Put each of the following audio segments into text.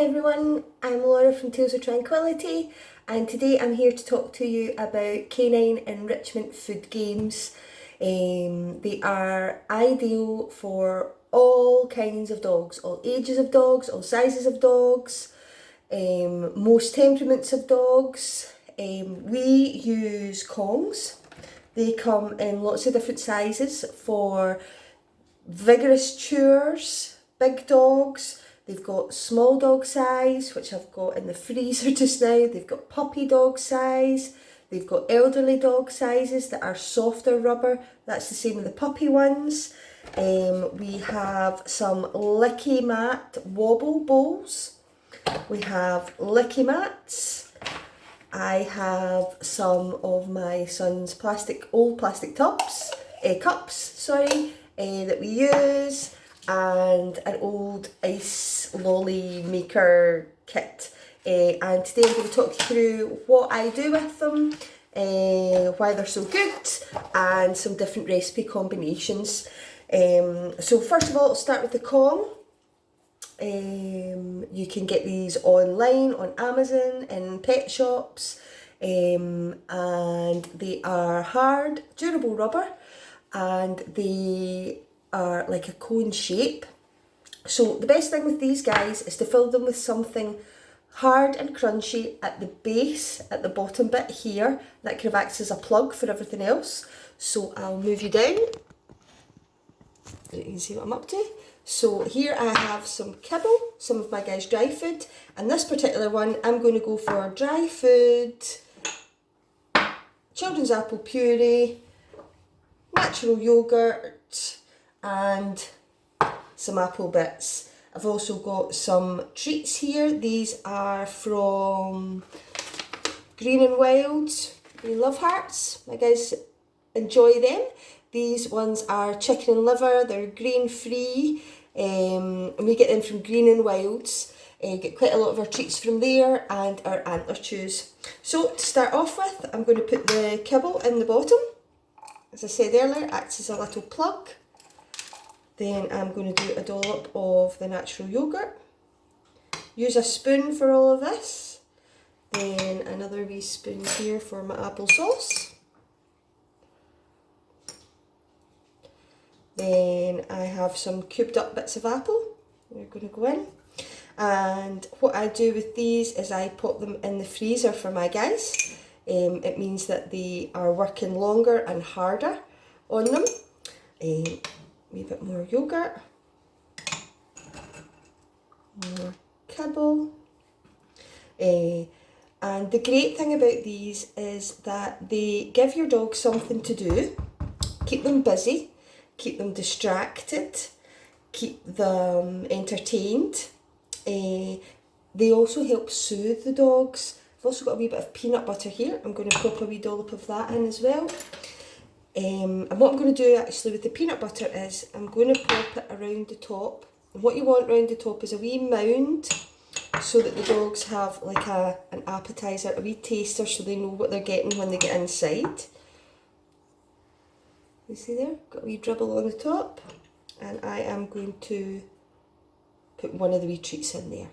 everyone, I'm Laura from Tales of Tranquility, and today I'm here to talk to you about canine enrichment food games. They are ideal for all kinds of dogs, all ages of dogs, all sizes of dogs, most temperaments of dogs. We use Kongs. They come in lots of different sizes for vigorous chewers, big dogs. They've got small dog size, which I've got in the freezer just now. They've got puppy dog size. They've got elderly dog sizes that are softer rubber. That's the same with the puppy ones. We have some licky mat wobble bowls. We have licky mats. I have some of my son's old plastic cups, that we use, and an old ice lolly maker kit. And today I'm going to talk you through what I do with them, why they're so good, and some different recipe combinations. So first of all, I'll start with the Kong. You can get these online on Amazon, in pet shops, and they are hard, durable rubber, and they are like a cone shape. So the best thing with these guys is to fill them with something hard and crunchy at the base, at the bottom bit here, that kind of acts as a plug for everything else. So I'll move you down so you can see what I'm up to. So here I have some kibble, some of my guys' dry food, and this particular one I'm going to go for dry food, children's apple puree, natural yogurt, and some apple bits. I've also got some treats here. These are from Green and Wild. We love hearts. My guys enjoy them. These ones are chicken and liver. They're grain free, and we get them from Green and Wilds. Get quite a lot of our treats from there, and our antler chews. So to start off with, I'm going to put the kibble in the bottom. As I said earlier, it acts as a little plug. Then I'm going to do a dollop of the natural yogurt. Use a spoon for all of this. Then another wee spoon here for my applesauce. Then I have some cubed up bits of apple. They're going to go in. And what I do with these is I put them in the freezer for my guys. It means that they are working longer and harder on them. A wee bit more yogurt, more kibble. And the great thing about these is that they give your dog something to do, keep them busy, keep them distracted, keep them entertained. They also help soothe the dogs. I've also got a wee bit of peanut butter here. I'm going to pop a wee dollop of that in as well. And what I'm going to do actually with the peanut butter is I'm going to pop it around the top. And what you want around the top is a wee mound, so that the dogs have like an appetizer, a wee taster, so they know what they're getting when they get inside. You see there? Got a wee dribble on the top. And I am going to put one of the wee treats in there.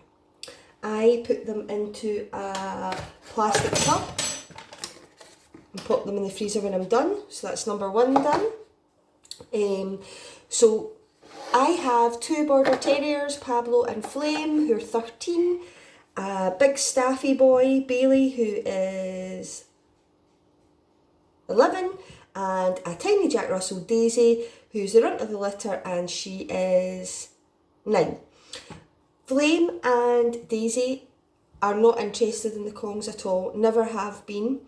I put them into a plastic cup and pop them in the freezer when I'm done. So that's number one done. So I have two Border Terriers, Pablo and Flame, who are 13. A big staffy boy, Bailey, who is 11. And a tiny Jack Russell, Daisy, who's the runt of the litter, and she is 9. Flame and Daisy are not interested in the Kongs at all, never have been.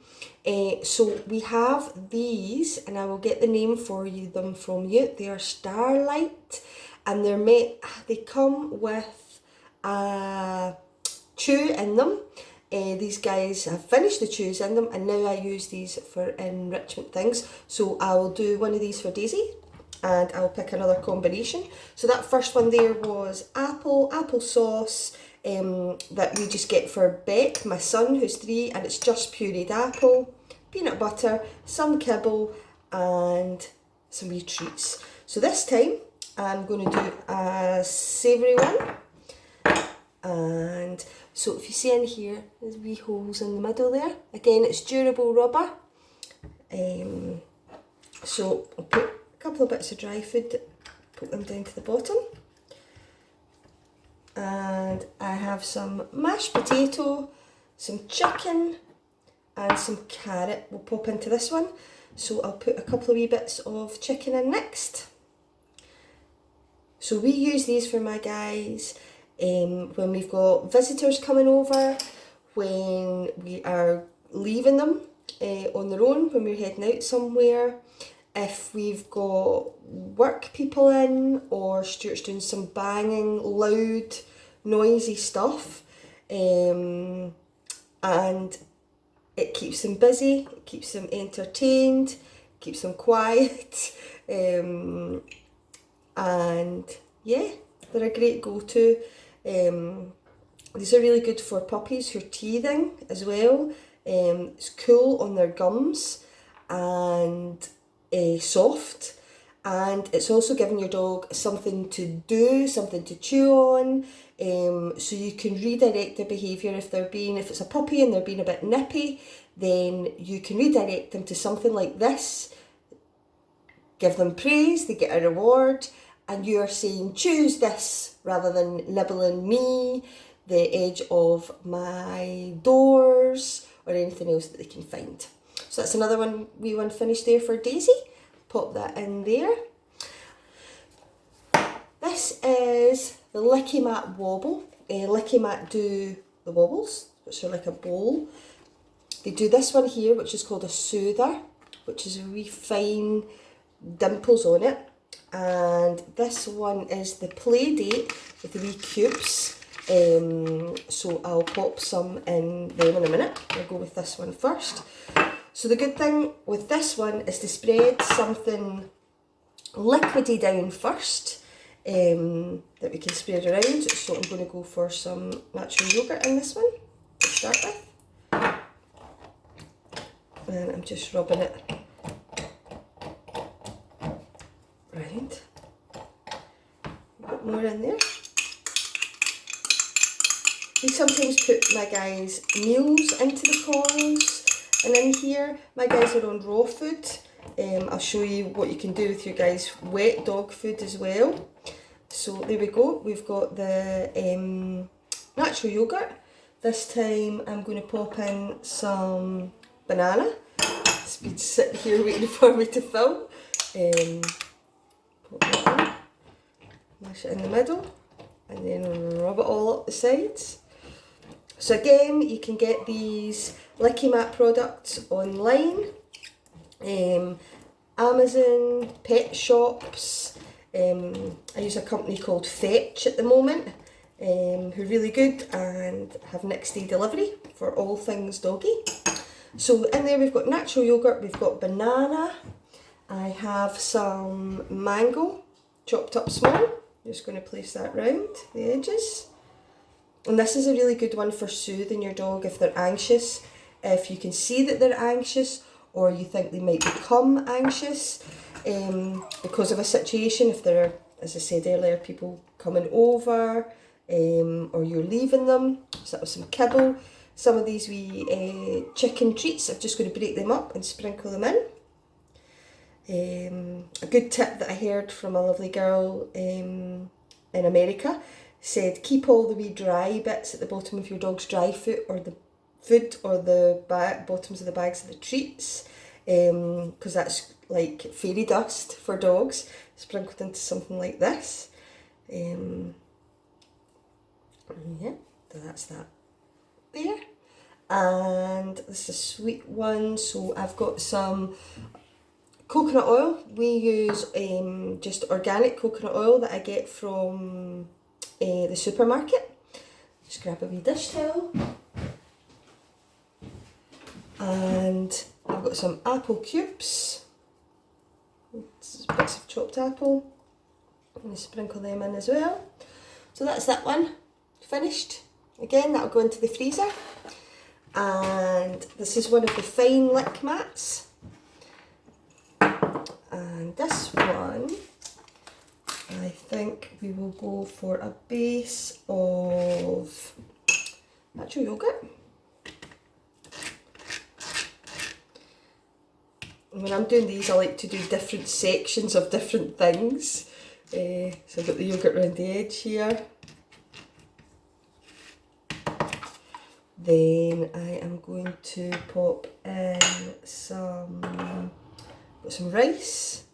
So we have these, and I will get the name for them from you. They are Starlight, and they come with a chew in them. These guys have finished the chews in them, and now I use these for enrichment things. So I will do one of these for Daisy, and I'll pick another combination. So that first one there was applesauce, that we just get for Beck, my son, who's 3, and it's just pureed apple, peanut butter, some kibble, and some wee treats. So this time I'm going to do a savoury one, and So if you see in here, there's wee holes in the middle there. Again, it's durable rubber. So I'll put a couple of bits of dry food, put them down to the bottom. And I have some mashed potato, some chicken and some carrot will pop into this one. So I'll put a couple of wee bits of chicken in next. So we use these for my guys when we've got visitors coming over, when we are leaving them on their own, when we're heading out somewhere, if we've got work people in, or Stuart's doing some banging, loud, noisy stuff, and it keeps them busy, it keeps them entertained, keeps them quiet, and yeah, they're a great go-to. These are really good for puppies who are teething as well. It's cool on their gums and soft, and it's also giving your dog something to do, something to chew on, so you can redirect their behaviour. If it's a puppy and they're being a bit nippy, then you can redirect them to something like this, give them praise, they get a reward, and you're saying choose this rather than nibbling me, the edge of my doors, or anything else that they can find. So that's another wee one finished there for Daisy. Pop that in there. This is the Licky Mat Wobble. Licky Mat do the wobbles, which are like a bowl. They do this one here, which is called a soother, which is a wee fine dimples on it. And this one is the Play Date with the wee cubes. So I'll pop some in them in a minute. I'll go with this one first. So the good thing with this one is to spread something liquidy down first, that we can spread around. So I'm going to go for some natural yogurt in this one to start with. And I'm just rubbing it round. A bit more in there. We sometimes put my guys' meals into the corners. And in here, my guys are on raw food. I'll show you what you can do with your guys' wet dog food as well. So there we go. We've got the natural yogurt. This time I'm going to pop in some banana. It's been sitting here waiting for me to fill. Pop that in. Mash it in the middle. And then rub it all up the sides. So again, you can get these Licky Mat products online, Amazon, pet shops. I use a company called Fetch at the moment, who are really good and have next day delivery for all things doggy. So in there we've got natural yogurt, we've got banana, I have some mango chopped up small. Just going to place that round the edges. And this is a really good one for soothing your dog if they're anxious. If you can see that they're anxious, or you think they might become anxious because of a situation, if there are, as I said earlier, people coming over, or you're leaving them. So that was some kibble. Some of these wee chicken treats, I'm just going to break them up and sprinkle them in. A good tip that I heard from a lovely girl in America said keep all the wee dry bits at the bottom of your dog's dry food, or the bottoms of the bags of the treats, because that's like fairy dust for dogs, sprinkled into something like this. Yeah, so that's that there. And this is a sweet one, so I've got some coconut oil. We use just organic coconut oil that I get from the supermarket. Just grab a wee dish towel. And I've got some apple cubes. Bits of chopped apple. I'm going to sprinkle them in as well. So that's that one finished. Again, that'll go into the freezer. And this is one of the fine lick mats. And this one, I think we will go for a base of natural yoghurt. And when I'm doing these, I like to do different sections of different things. So I've got the yoghurt around the edge here. Then I am going to pop in some rice.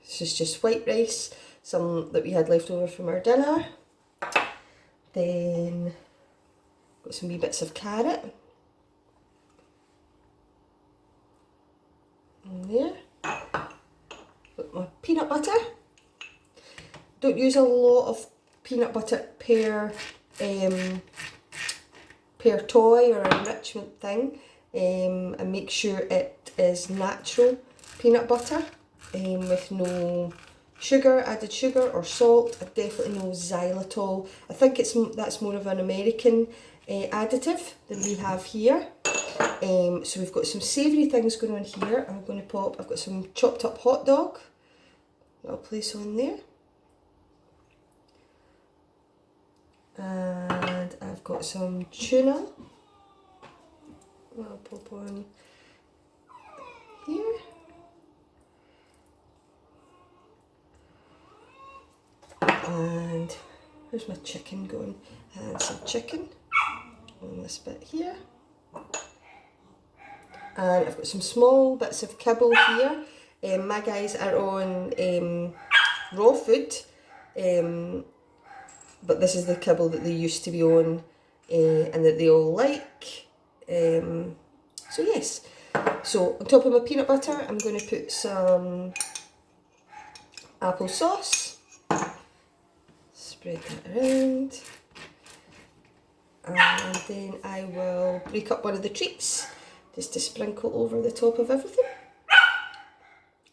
This is just white rice, some that we had left over from our dinner. Then got some wee bits of carrot. In there. Got my peanut butter. Don't use a lot of peanut butter per toy or enrichment thing, and make sure it is natural peanut butter with no added sugar or salt, and definitely no xylitol. I think that's more of an American additive than we have here. So we've got some savoury things going on here. I've got some chopped up hot dog that I'll place on there. And I've got some tuna I'll pop on here. And where's my chicken going? And some chicken on this bit here. And I've got some small bits of kibble here. My guys are on raw food, but this is the kibble that they used to be on and that they all like. So yes, so on top of my peanut butter I'm going to put some apple sauce, spread that around, and then I will break up one of the treats just to sprinkle over the top of everything.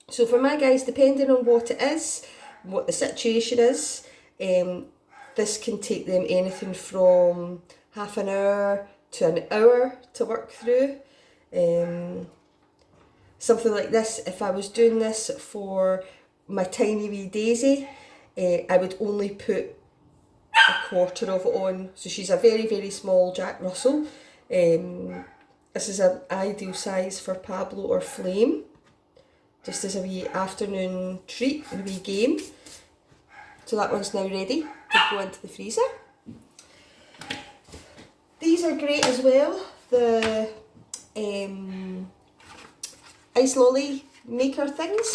So for my guys, depending on what it is, what the situation is, this can take them anything from half an hour to an hour to work through. Something like this, if I was doing this for my tiny wee Daisy, I would only put a quarter of it on. So she's a very, very small Jack Russell. This is an ideal size for Pablo or Flame, just as a wee afternoon treat and a wee game. So that one's now ready to go into the freezer. These are great as well, the ice lolly maker things.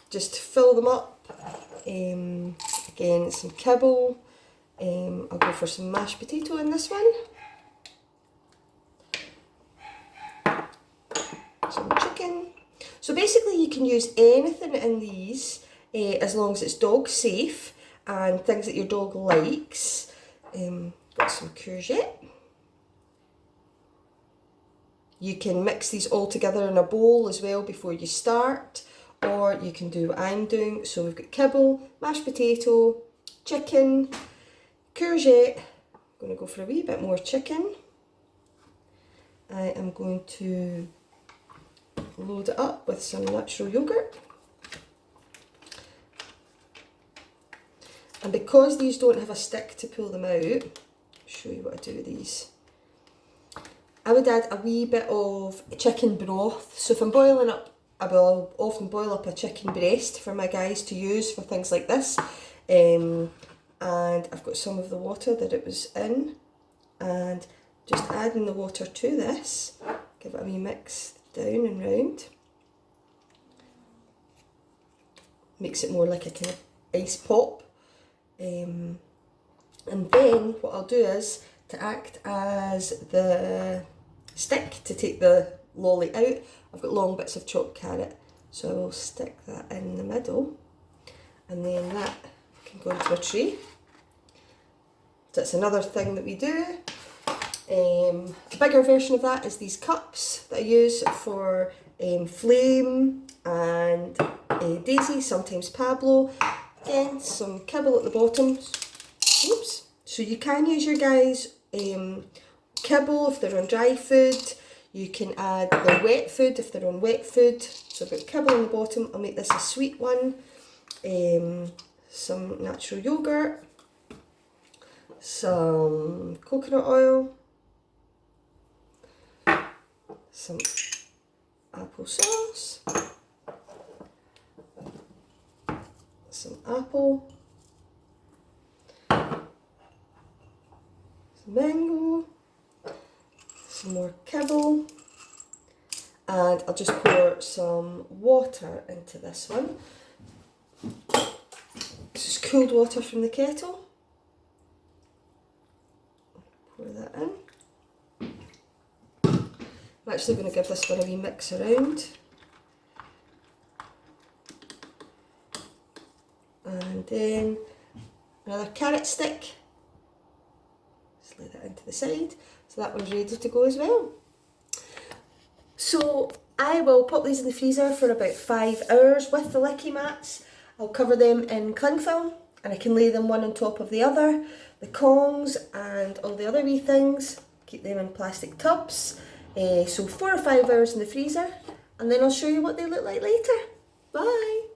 Just fill them up. Again, some kibble. I'll go for some mashed potato in this one. Some chicken. So basically you can use anything in these as long as it's dog safe and things that your dog likes. Got some courgette. You can mix these all together in a bowl as well before you start, or you can do what I'm doing. So we've got kibble, mashed potato, chicken, courgette. I'm going to go for a wee bit more chicken. I am going to load it up with some natural yoghurt. And because these don't have a stick to pull them out, I'll show you what I do with these. I would add a wee bit of chicken broth. So if I'm boiling up, I will often boil up a chicken breast for my guys to use for things like this. And I've got some of the water that it was in, and just adding the water to this, give it a wee mix down and round. Makes it more like a kind of ice pop. And then what I'll do is, to act as the stick to take the lolly out, I've got long bits of chopped carrot, so I will stick that in the middle, and then that can go into a tray. So that's another thing that we do. A bigger version of that is these cups that I use for Flame and Daisy, sometimes Pablo. Again, some kibble at the bottom. Oops. So you can use your guys' kibble if they're on dry food. You can add the wet food if they're on wet food. So I've got kibble on the bottom. I'll make this a sweet one. Some natural yogurt, some coconut oil, some apple sauce, some apple, some mango, some more kibble, and I'll just pour some water into this one. This is cooled water from the kettle. Pour that in. I'm actually going to give this one a wee mix around. And then another carrot stick. Slide that into the side. So that one's ready to go as well. So I will pop these in the freezer for about 5 hours with the licky mats. I'll cover them in cling film and I can lay them one on top of the other. The Kongs and all the other wee things, keep them in plastic tubs. So 4 or 5 hours in the freezer, and then I'll show you what they look like later. Bye!